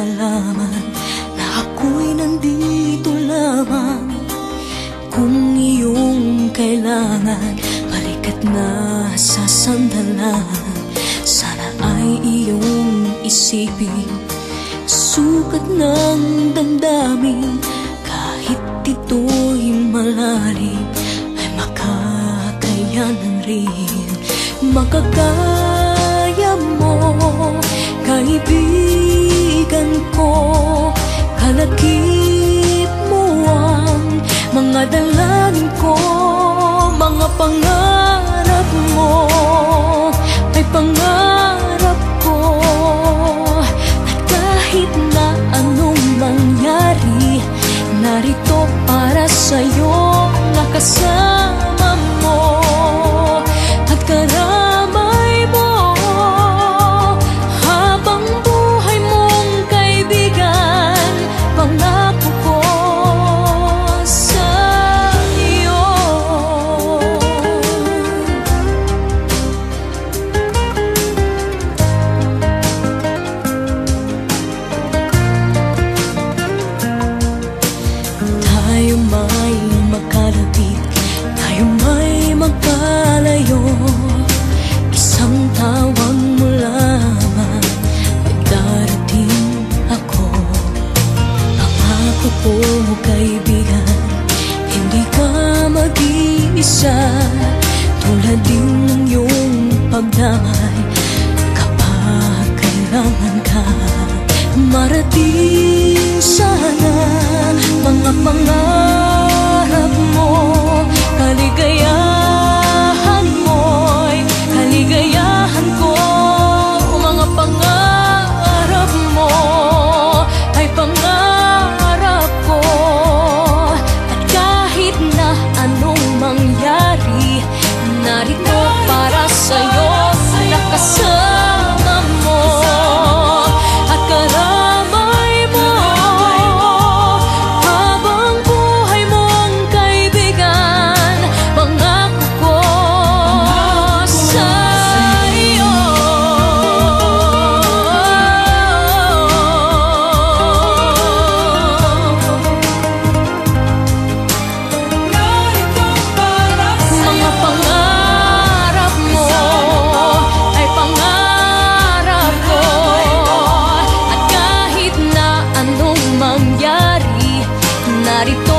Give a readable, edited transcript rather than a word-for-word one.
malaman na ako'y nandito lamang. Kung iyong kailangan, balikat na sa sandalan. Sana ay iyong isipin, sukat ng damdamin. Kahit ito'y malalim, ay makakayanan rin. Makakaya mo, kaibigan ko. Kalakip mo ang mga dalangin ko. Mga pangarap mo ay pangarap ko. At kahit na anong mangyari, narito para sa'yo, nakasama mo at karamay mo. Habang buhay mong kaibigan, pangako ko sa'yo. Tayo may makalapit, tayo may magkalayo. Isang tawag mo lamang ay darating ako. Pangako ko, kaibigan, hindi ka mag-iisa. Tulad din ng iyong pagdamay kapag kailangan ka. Marating sana mga pangarap mo. Kaligayahan mo'y kaligayahan ko. Mga pangarap mo ay pangarap ko. At kahit na anong mangyari, narito para sa'yo, nakasama mo at karamay mo. Habang buhay mong kaibigan, pangako ko sa'yo. Mga pangarap mo ay pangarap ko. At kahit na anong mangyari, narito